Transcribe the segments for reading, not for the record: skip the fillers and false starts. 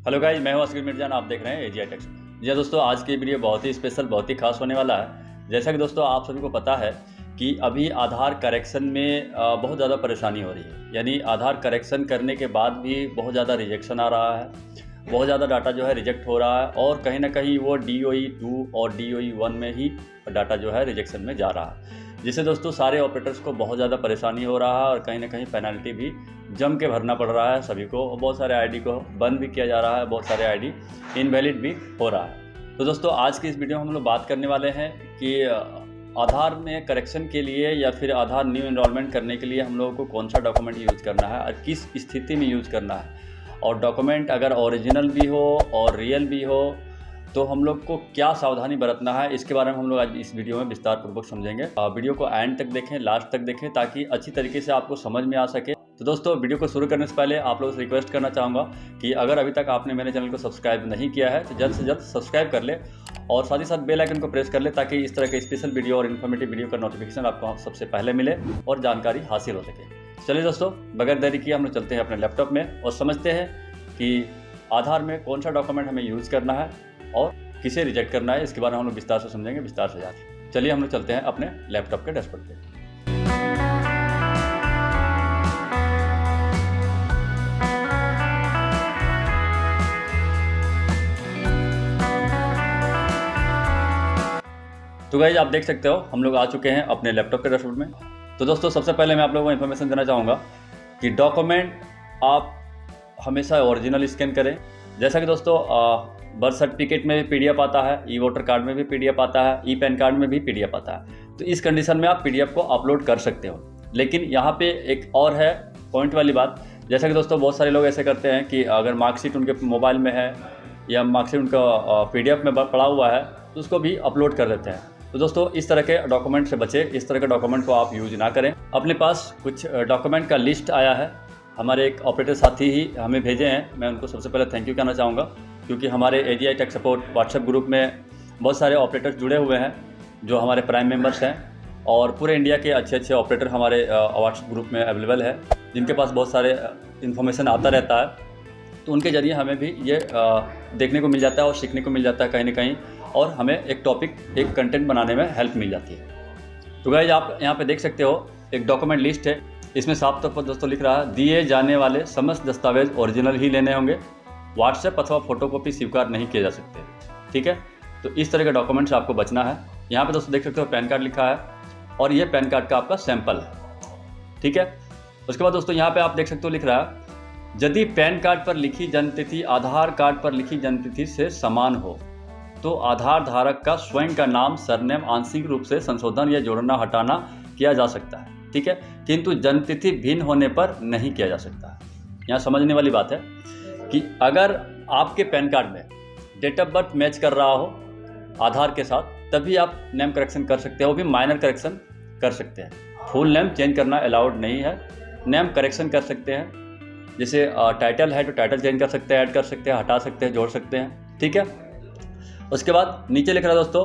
Hello guys, मैं हूं असगर मिर्जान। आप देख रहे हैं एजीआई टेक्स। जी दोस्तों, आज की वीडियो बहुत ही स्पेशल, बहुत ही खास होने वाला है। जैसा कि दोस्तों आप सभी को पता है कि अभी आधार करेक्शन में बहुत ज़्यादा परेशानी हो रही है। यानी आधार करेक्शन करने के बाद भी बहुत ज़्यादा रिजेक्शन आ रहा है, बहुत ज़्यादा डाटा जो है रिजेक्ट हो रहा है और कहीं ना कहीं वो DOE 2 और DOE 1 में ही डाटा जो है रिजेक्शन में जा रहा है, जिससे दोस्तों सारे ऑपरेटर्स को बहुत ज़्यादा परेशानी हो रहा है और कहीं ना कहीं पेनल्टी भी जम के भरना पड़ रहा है सभी को। बहुत सारे आईडी को बंद भी किया जा रहा है, बहुत सारे आईडी इनवैलिड भी हो रहा है। तो दोस्तों आज की इस वीडियो में हम लोग बात करने वाले हैं कि आधार में करेक्शन के लिए या फिर आधार न्यू एनरोलमेंट करने के लिए हम लोगों को कौन सा डॉक्यूमेंट यूज़ करना है और किस स्थिति में यूज़ करना है, और डॉक्यूमेंट अगर ओरिजिनल भी हो और रियल भी हो तो हम लोग को क्या सावधानी बरतना है, इसके बारे में हम लोग आज इस वीडियो में विस्तार पूर्वक समझेंगे। वीडियो को एंड तक देखें, लास्ट तक देखें, ताकि अच्छी तरीके से आपको समझ में आ सके। तो दोस्तों वीडियो को शुरू करने से पहले आप लोगों से रिक्वेस्ट करना चाहूँगा कि अगर अभी तक आपने मेरे चैनल को सब्सक्राइब नहीं किया है तो जल्द से जल्द सब्सक्राइब कर ले और साथ ही साथ बेल आइकन को प्रेस कर ले, ताकि इस तरह के स्पेशल वीडियो और इन्फॉर्मेटिव वीडियो का नोटिफिकेशन आपको सबसे पहले मिले और जानकारी हासिल हो सके। चलिए दोस्तों, बगैर देरी किए हम लोग चलते हैं अपने लैपटॉप में और समझते हैं कि आधार में कौन सा डॉक्यूमेंट हमें यूज़ करना है और किसे रिजेक्ट करना है। इसके बारे में हम लोग विस्तार से समझेंगे, विस्तार से जाकर। चलिए हम लोग चलते हैं अपने लैपटॉप के डैशबोर्ड पे। तो गाइस आप देख सकते हो हम लोग आ चुके हैं अपने लैपटॉप के डैशबोर्ड में। तो दोस्तों सबसे पहले मैं आप लोगों को इन्फॉर्मेशन देना चाहूँगा कि डॉक्यूमेंट आप हमेशा ओरिजिनल स्कैन करें। जैसा कि दोस्तों बर्थ सर्टिफिकेट में भी PDF आता है, ई वोटर कार्ड में भी PDF आता है, ई पैन कार्ड में भी PDF आता है। तो इस कंडीशन में आप PDF को अपलोड कर सकते हो। लेकिन यहाँ पे एक और है पॉइंट वाली बात। जैसा कि दोस्तों बहुत सारे लोग ऐसे करते हैं कि अगर मार्कशीट उनके मोबाइल में है या मार्कशीट उनका PDF में पड़ा हुआ है तो उसको भी अपलोड कर देते हैं। तो दोस्तों इस तरह के डॉक्यूमेंट से बचे, इस तरह के डॉक्यूमेंट को आप यूज ना करें। अपने पास कुछ डॉक्यूमेंट का लिस्ट आया है, हमारे एक ऑपरेटर साथी ही हमें भेजे हैं। मैं उनको सबसे पहले थैंक यू कहना चाहूँगा, क्योंकि हमारे AGI tech support WhatsApp group में बहुत सारे ऑपरेटर्स जुड़े हुए हैं जो हमारे प्राइम मेंबर्स हैं, और पूरे इंडिया के अच्छे अच्छे ऑपरेटर हमारे व्हाट्सएप ग्रुप में अवेलेबल है, जिनके पास बहुत सारे इन्फॉर्मेशन आता रहता है। तो उनके ज़रिए हमें भी ये देखने को मिल जाता है और सीखने को मिल जाता है कहीं ना कहीं, और हमें एक टॉपिक, एक कंटेंट बनाने में हेल्प मिल जाती है। तो गाइस आप यहाँ पे देख सकते हो एक डॉक्यूमेंट लिस्ट है। इसमें साफ तौर पर दोस्तों लिख रहा है दिए जाने वाले समस्त दस्तावेज ओरिजिनल ही लेने होंगे, व्हाट्सएप अथवा फोटोकॉपी स्वीकार नहीं किए जा सकते। ठीक है, तो इस तरह के डॉक्यूमेंट से आपको बचना है। यहाँ पे दोस्तों देख सकते हो पैन कार्ड लिखा है और ये पैन कार्ड का आपका सैंपल है। ठीक है, उसके बाद दोस्तों यहाँ पे आप देख सकते हो लिख रहा है यदि पैन कार्ड पर लिखी जन्मतिथि आधार कार्ड पर लिखी जन्मतिथि से समान हो तो आधार धारक का स्वयं का नाम, सरनेम आंशिक रूप से संशोधन या जोड़ना हटाना किया जा सकता है। ठीक है, किंतु जन्मतिथि भिन्न होने पर नहीं किया जा सकता है। यहाँ समझने वाली बात है कि अगर आपके पैन कार्ड में डेट ऑफ बर्थ मैच कर रहा हो आधार के साथ, तभी आप नेम करेक्शन कर सकते हो, वो भी माइनर करेक्शन कर सकते हैं। फुल नेम चेंज करना अलाउड नहीं है, नेम करेक्शन कर सकते हैं। जैसे टाइटल है तो टाइटल चेंज कर सकते हैं, ऐड कर सकते हैं, हटा सकते हैं, जोड़ सकते हैं। ठीक है, उसके बाद नीचे लिख रहा है दोस्तों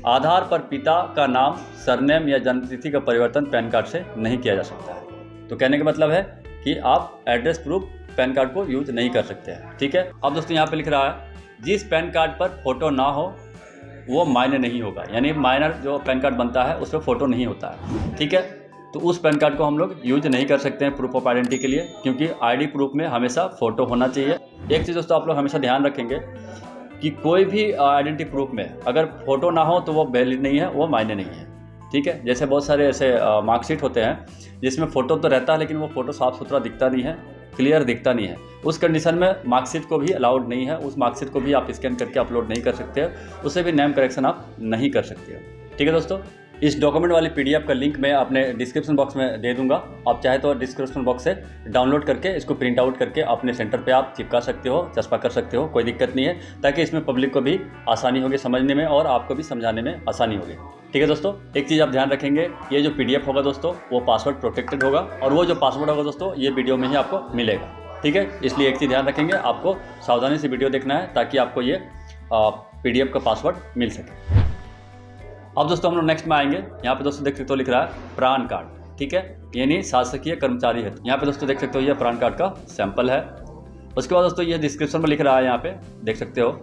आधार पर पिता का नाम, सरनेम या जन्मतिथि का परिवर्तन पैन कार्ड से नहीं किया जा सकता है। तो कहने का मतलब है कि आप एड्रेस प्रूफ पैन कार्ड को यूज नहीं कर सकते हैं। ठीक है, अब दोस्तों यहाँ पे लिख रहा है जिस पैन कार्ड पर फोटो ना हो वो मायने नहीं होगा, यानी माइनर जो पैन कार्ड बनता है उसमें फ़ोटो नहीं होता है। ठीक है, तो उस पैन कार्ड को हम लोग यूज नहीं कर सकते हैं प्रूफ ऑफ आइडेंटिटी के लिए, क्योंकि आईडी प्रूफ में हमेशा फ़ोटो होना चाहिए। एक चीज़ दोस्तों आप लोग हमेशा ध्यान रखेंगे कि कोई भी आइडेंटिटी प्रूफ में अगर फ़ोटो ना हो तो वो वैलिड नहीं है, वो मायने नहीं है। ठीक है, जैसे बहुत सारे ऐसे मार्कशीट होते हैं जिसमें फ़ोटो तो रहता है लेकिन वो फ़ोटो साफ़ सुथरा दिखता नहीं है, क्लियर दिखता नहीं है। उस कंडीशन में मार्कशीट को भी अलाउड नहीं है, उस मार्कशीट को भी आप स्कैन करके अपलोड नहीं कर सकते हो, उसे भी नेम करेक्शन आप नहीं कर सकते हो। ठीक है दोस्तों, इस डॉक्यूमेंट वाली PDF का लिंक मैं अपने डिस्क्रिप्शन बॉक्स में दे दूंगा। आप चाहे तो डिस्क्रिप्शन बॉक्स से डाउनलोड करके इसको प्रिंट आउट करके अपने सेंटर पे आप चिपका सकते हो, चस्पा कर सकते हो, कोई दिक्कत नहीं है, ताकि इसमें पब्लिक को भी आसानी होगी समझने में और आपको भी समझाने में आसानी होगी। ठीक है दोस्तों, एक चीज़ आप ध्यान रखेंगे, ये जो PDF होगा दोस्तों वो पासवर्ड प्रोटेक्टेड होगा, और वो जो पासवर्ड होगा दोस्तों ये वीडियो में ही आपको मिलेगा। ठीक है, इसलिए एक चीज़ ध्यान रखेंगे, आपको सावधानी से वीडियो देखना है ताकि आपको ये PDF का पासवर्ड मिल सके। अब दोस्तों हम लोग नेक्स्ट में आएंगे। यहाँ पे दोस्तों देख सकते हो लिख रहा है प्राण कार्ड। ठीक है, यानी शासकीय कर्मचारी है। यहाँ पे दोस्तों देख सकते हो ये प्राण कार्ड का सैंपल है। उसके बाद दोस्तों ये डिस्क्रिप्शन में लिख रहा है, यहाँ पे देख सकते हो,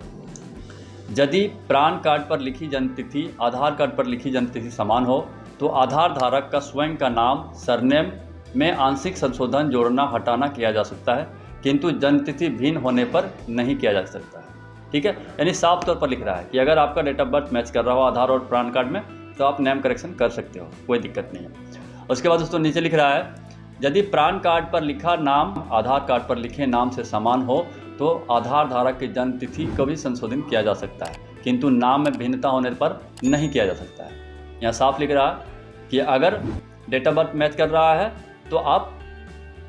यदि पैन कार्ड पर लिखी जन्मतिथि आधार कार्ड पर लिखी जन्मतिथि समान हो तो आधार धारक का स्वयं का नाम सरनेम में आंशिक संशोधन जोड़ना हटाना किया जा सकता है, किंतु जन्मतिथि भिन्न होने पर नहीं किया जा सकता है। ठीक है, यानी साफ तौर पर लिख रहा है कि अगर आपका डेट ऑफ बर्थ मैच कर रहा हो आधार और पैन कार्ड में तो आप नेम करेक्शन कर सकते हो, कोई दिक्कत नहीं है। उसके बाद दोस्तों नीचे लिख रहा है, यदि पैन कार्ड पर लिखा नाम आधार कार्ड पर लिखे नाम से समान हो तो आधार धारक की जन्म तिथि को भी संशोधन किया जा सकता है, किंतु नाम में भिन्नता होने पर नहीं किया जा सकता है। यहाँ साफ लिख रहा है कि अगर डेट ऑफ बर्थ मैच कर रहा है तो आप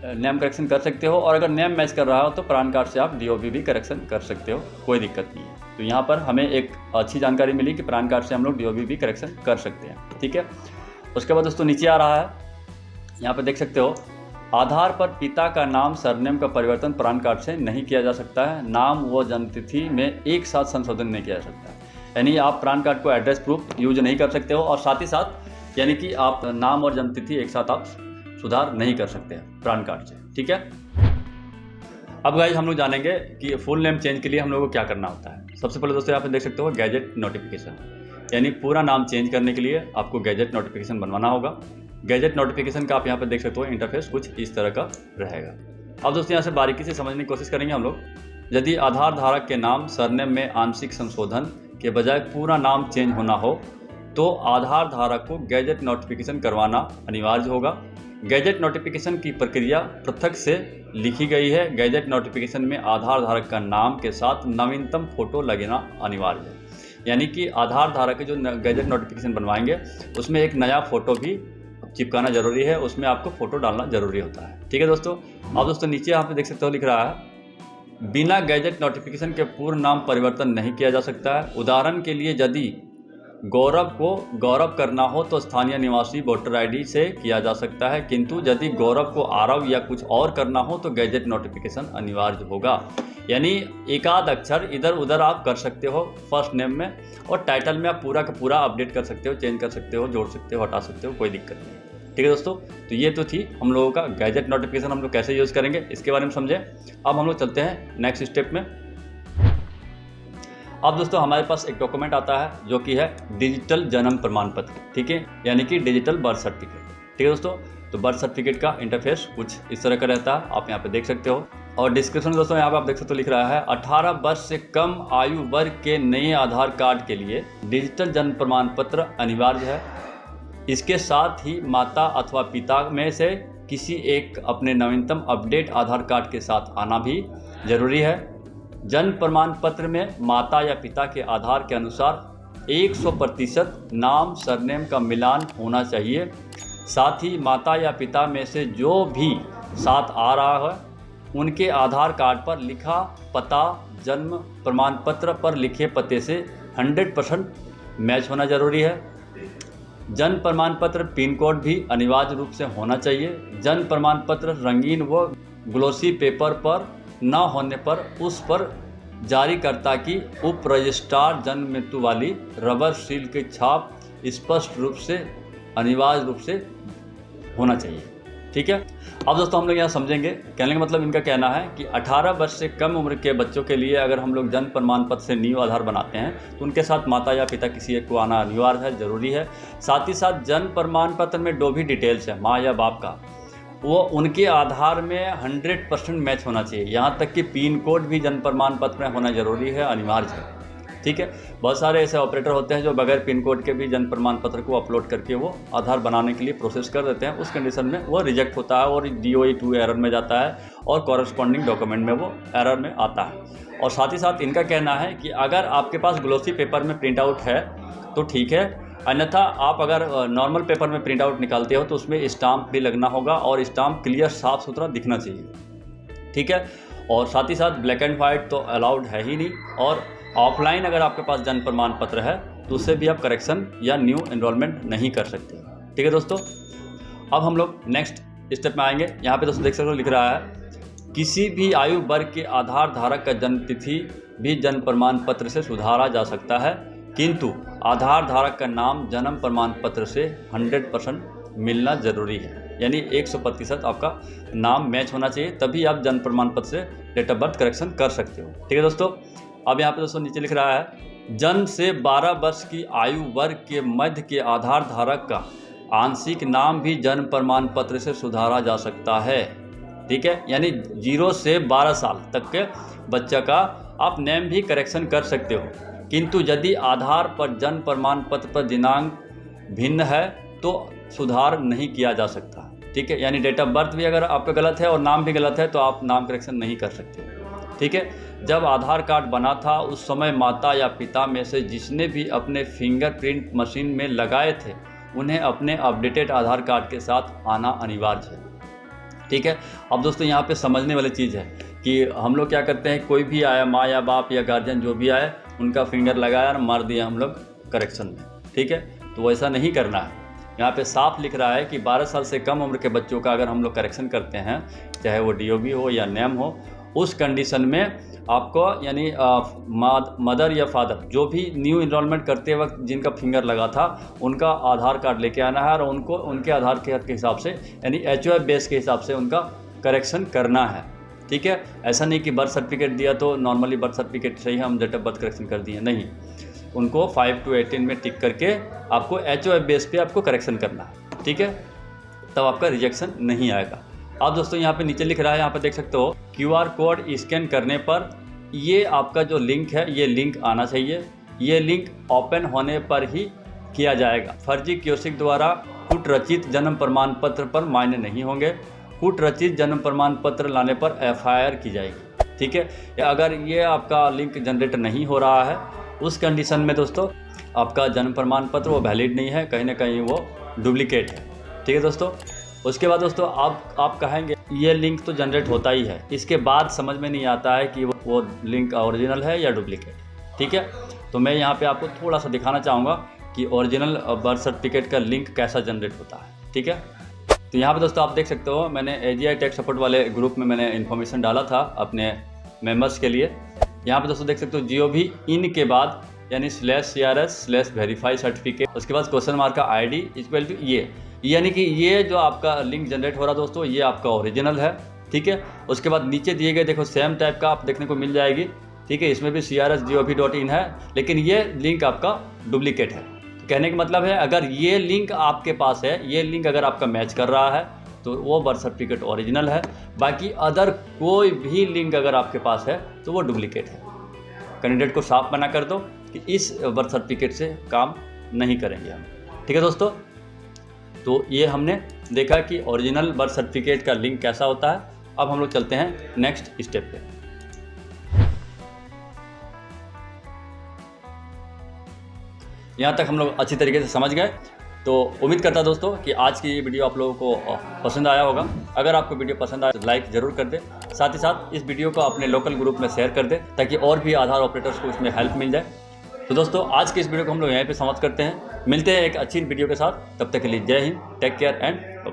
नेम करेक्शन कर सकते हो, और अगर नेम मैच कर रहा हो तो पैन कार्ड से आप DOB भी करेक्शन कर सकते हो, कोई दिक्कत नहीं है। तो यहाँ पर हमें एक अच्छी जानकारी मिली कि पैन कार्ड से हम लोग DOB भी करेक्शन कर सकते हैं। ठीक है, उसके बाद दोस्तों नीचे आ रहा है, यहाँ पर देख सकते हो, आधार पर पिता का नाम सरनेम का परिवर्तन पैन कार्ड से नहीं किया जा सकता है, नाम व जन्मतिथि में एक साथ संशोधन नहीं किया जा सकता है। यानी आप पैन कार्ड को एड्रेस प्रूफ यूज नहीं कर सकते हो, और साथ ही साथ यानी कि आप नाम और जन्मतिथि एक साथ आप सुधार नहीं कर सकते हैं पैन कार्ड से। ठीक है, अब गाइस हम लोग जानेंगे कि फुल नेम चेंज के लिए हम लोगों को क्या करना होता है। सबसे पहले दोस्तों यहाँ पे देख सकते हो गैजेट नोटिफिकेशन, यानी पूरा नाम चेंज करने के लिए आपको गैजेट नोटिफिकेशन बनवाना होगा। गैजेट नोटिफिकेशन का आप यहाँ पे देख सकते हो इंटरफेस कुछ इस तरह का रहेगा। अब दोस्तों यहाँ से बारीकी से समझने की कोशिश करेंगे हम लोग। यदि आधार धारक के नाम सरनेम में आंशिक संशोधन के बजाय पूरा नाम चेंज होना हो तो आधार धारक को गैजेट नोटिफिकेशन करवाना अनिवार्य होगा। गैजेट नोटिफिकेशन की प्रक्रिया पृथक से लिखी गई है। गैजेट नोटिफिकेशन में आधार धारक का नाम के साथ नवीनतम फोटो लगना अनिवार्य है, यानी कि आधार धारक के जो गैजेट नोटिफिकेशन बनवाएंगे उसमें एक नया फोटो भी चिपकाना जरूरी है, उसमें आपको फोटो डालना जरूरी होता है। ठीक है दोस्तों, अब दोस्तों नीचे आप देख सकते हो लिख रहा है, बिना गैजेट नोटिफिकेशन के पूर्ण नाम परिवर्तन नहीं किया जा सकता है। उदाहरण के लिए यदि गौरव को गौरव करना हो तो स्थानीय निवासी वोटर ID से किया जा सकता है, किंतु यदि गौरव को आरव या कुछ और करना हो तो गैजेट नोटिफिकेशन अनिवार्य होगा। यानी एक आध अक्षर इधर उधर आप कर सकते हो फर्स्ट नेम में, और टाइटल में आप पूरा का पूरा अपडेट कर सकते हो, चेंज कर सकते हो, जोड़ सकते हो, हटा सकते हो, कोई दिक्कत नहीं। ठीक है दोस्तों, तो ये तो थी हम लोगों का गैजेट नोटिफिकेशन हम लोग कैसे यूज़ करेंगे इसके बारे में समझे। अब हम लोग चलते हैं नेक्स्ट स्टेप में। अब दोस्तों हमारे पास एक डॉक्यूमेंट आता है जो कि है डिजिटल जन्म प्रमाण पत्र। ठीक है, यानी कि डिजिटल बर्थ सर्टिफिकेट। ठीक है दोस्तों, तो बर्थ सर्टिफिकेट का इंटरफेस कुछ इस तरह का रहता है, आप यहाँ पे देख सकते हो। और डिस्क्रिप्शन दोस्तों यहाँ पे आप देख सकते हो लिख रहा है, 18 वर्ष से कम आयु वर्ग के नए आधार कार्ड के लिए डिजिटल जन्म प्रमाण पत्र अनिवार्य है। इसके साथ ही माता अथवा पिता में से किसी एक अपने नवीनतम अपडेट आधार कार्ड के साथ आना भी जरूरी है। जन्म प्रमाण पत्र में माता या पिता के आधार के अनुसार 100% नाम सरनेम का मिलान होना चाहिए। साथ ही माता या पिता में से जो भी साथ आ रहा है उनके आधार कार्ड पर लिखा पता जन्म प्रमाण पत्र पर लिखे पते से 100% मैच होना जरूरी है। जन्म प्रमाण पत्र पिन कोड भी अनिवार्य रूप से होना चाहिए। जन्म प्रमाण पत्र रंगीन व ग्लोसी पेपर पर न होने पर उस पर जारीकर्ता की उप रजिस्ट्रार जन्म मृत्यु वाली रबर सील की छाप स्पष्ट रूप से अनिवार्य रूप से होना चाहिए। ठीक है, अब दोस्तों हम लोग यहाँ समझेंगे, कहने का मतलब इनका कहना है कि 18 वर्ष से कम उम्र के बच्चों के लिए अगर हम लोग जन्म प्रमाण पत्र से न्यू आधार बनाते हैं तो उनके साथ माता या पिता किसी एक को आना अनिवार्य है, जरूरी है। साथ ही साथ जन्म प्रमाण पत्र में जो भी डिटेल्स है माँ या बाप का, वो उनके आधार में 100% मैच होना चाहिए। यहाँ तक कि पिन कोड भी जन्म प्रमाण पत्र में होना जरूरी है, अनिवार्य है। ठीक है, बहुत सारे ऐसे ऑपरेटर होते हैं जो बगैर पिन कोड के भी जन्म प्रमाण पत्र को अपलोड करके वो आधार बनाने के लिए प्रोसेस कर देते हैं। उस कंडीशन में वो रिजेक्ट होता है और DOE2 एरर में जाता है और कॉरस्पॉन्डिंग डॉक्यूमेंट में वो एरर में आता है। और साथ ही साथ इनका कहना है कि अगर आपके पास ग्लोसी पेपर में प्रिंट आउट है तो ठीक है, अन्यथा आप अगर नॉर्मल पेपर में प्रिंट आउट निकालते हो तो उसमें स्टाम्प भी लगना होगा और स्टाम्प क्लियर साफ सुथरा दिखना चाहिए। ठीक है, और साथ ही साथ ब्लैक एंड वाइट तो अलाउड है ही नहीं, और ऑफलाइन अगर आपके पास जन्म प्रमाण पत्र है तो उससे भी आप करेक्शन या न्यू एनरोलमेंट नहीं कर सकते। ठीक है दोस्तों, अब हम लोग नेक्स्ट स्टेप में आएंगे। यहाँ पे दोस्तों देख सकते हो लिख रहा है, किसी भी आयु वर्ग के आधार धारक का जन्म तिथि भी जन्म प्रमाण पत्र से सुधारा जा सकता है, किंतु आधार धारक का नाम जन्म प्रमाण पत्र से 100% मिलना जरूरी है। यानी 100% आपका नाम मैच होना चाहिए, तभी आप जन्म प्रमाण पत्र से डेट ऑफ बर्थ करेक्शन कर सकते हो। ठीक है दोस्तों, अब यहाँ पे दोस्तों नीचे लिख रहा है जन्म से 12 वर्ष की आयु वर्ग के मध्य के आधार धारक का आंशिक नाम भी जन्म प्रमाण पत्र से सुधारा जा सकता है। ठीक है, यानी 0 से 12 साल तक के बच्चा का आप नेम भी करेक्शन कर सकते हो, किंतु यदि आधार पर जन्म प्रमाण पत्र पर दिनांक भिन्न है तो सुधार नहीं किया जा सकता। ठीक है, यानी डेट ऑफ बर्थ भी अगर आपका गलत है और नाम भी गलत है तो आप नाम करेक्शन नहीं कर सकते। ठीक है, जब आधार कार्ड बना था उस समय माता या पिता में से जिसने भी अपने फिंगरप्रिंट मशीन में लगाए थे उन्हें अपने अपडेटेड आधार कार्ड के साथ आना अनिवार्य है। ठीक है, अब दोस्तों यहाँ पे समझने वाली चीज़ है कि हम लोग क्या करते हैं, कोई भी आया, माँ या बाप या गार्जियन जो भी आए, उनका फिंगर लगाया और मार दिया हम लोग करेक्शन में। ठीक है, तो ऐसा नहीं करना है। यहाँ पे साफ लिख रहा है कि 12 साल से कम उम्र के बच्चों का अगर हम लोग करेक्शन करते हैं, चाहे वो DOB हो या नेम हो, उस कंडीशन में आपको यानी मदर या फादर जो भी न्यू इनरोलमेंट करते वक्त जिनका फिंगर लगा था उनका आधार कार्ड लेके आना है और उनको उनके आधार कार्ड के हिसाब से यानी HOF बेस के हिसाब से उनका करेक्शन करना है। ठीक है, ऐसा नहीं कि बर्थ सर्टिफिकेट दिया तो नॉर्मली बर्थ सर्टिफिकेट से ही हम डेट ऑफ बर्थ करेक्शन कर दिए, नहीं, उनको 5 to 18 में टिक करके आपको HOF बेस पे आपको करेक्शन करना है। ठीक है, तब आपका रिजेक्शन नहीं आएगा। अब दोस्तों यहाँ पे नीचे लिख रहा है, यहाँ पे देख सकते हो QR कोड स्कैन करने पर ये आपका जो लिंक है ये लिंक आना चाहिए। ये लिंक ओपन होने पर ही किया जाएगा। फर्जी कियोस्क द्वारा कूट रचित जन्म प्रमाण पत्र पर मान्य नहीं होंगे। कूट रचित जन्म प्रमाण पत्र लाने पर FIR की जाएगी। ठीक है, अगर ये आपका लिंक जनरेट नहीं हो रहा है उस कंडीशन में दोस्तों आपका जन्म प्रमाण पत्र वो वैलिड नहीं है, कहीं ना कहीं वो डुप्लीकेट है। ठीक है दोस्तों, उसके बाद दोस्तों आप कहेंगे ये लिंक तो जनरेट होता ही है, इसके बाद समझ में नहीं आता है कि वो लिंक ओरिजिनल है या डुप्लीकेट। ठीक है, तो मैं यहाँ पे आपको थोड़ा सा दिखाना चाहूँगा कि ओरिजिनल बर्थ सर्टिफिकेट का लिंक कैसा जनरेट होता है। ठीक है, तो यहाँ पे दोस्तों आप देख सकते हो मैंने AGI टेक सपोर्ट वाले ग्रुप में मैंने इन्फॉर्मेशन डाला था अपने मेम्बर्स के लिए। यहाँ पे दोस्तों देख सकते हो GOV इन के बाद यानी /CRS/वेरीफाई सर्टिफिकेट, उसके बाद क्वेश्चन मार्क का ID इक्वल टू ये, यानी कि ये जो आपका लिंक जनरेट हो रहा दोस्तों ये आपका ओरिजिनल है। ठीक है, उसके बाद नीचे दिए गए देखो सेम टाइप का आप देखने को मिल जाएगी। ठीक है, इसमें भी CRS.gov.in है, लेकिन ये लिंक आपका डुप्लीकेट है। तो कहने का मतलब है अगर ये लिंक आपके पास है, ये लिंक अगर आपका मैच कर रहा है तो वो बर्थ सर्टिफिकेट ओरिजिनल है, बाकी अदर कोई भी लिंक अगर आपके पास है तो वो डुप्लीकेट है। कैंडिडेट को साफ मना कर दो कि इस बर्थ सर्टिफिकेट से काम नहीं करेंगे हम। ठीक है दोस्तों, तो ये हमने देखा कि ओरिजिनल बर्थ सर्टिफिकेट का लिंक कैसा होता है। अब हम लोग चलते हैं नेक्स्ट स्टेप पे। यहाँ तक हम लोग अच्छी तरीके से समझ गए, तो उम्मीद करता दोस्तों कि आज की ये वीडियो आप लोगों को पसंद आया होगा। अगर आपको वीडियो पसंद आए तो लाइक ज़रूर कर दें, साथ ही साथ इस वीडियो को अपने लोकल ग्रुप में शेयर कर दें ताकि और भी आधार ऑपरेटर्स को इसमें हेल्प मिल जाए। तो दोस्तों आज के इस वीडियो को हम लोग यहीं पे समाप्त करते हैं। मिलते हैं एक अच्छी वीडियो के साथ, तब तक के लिए जय हिंद, टेक केयर एंड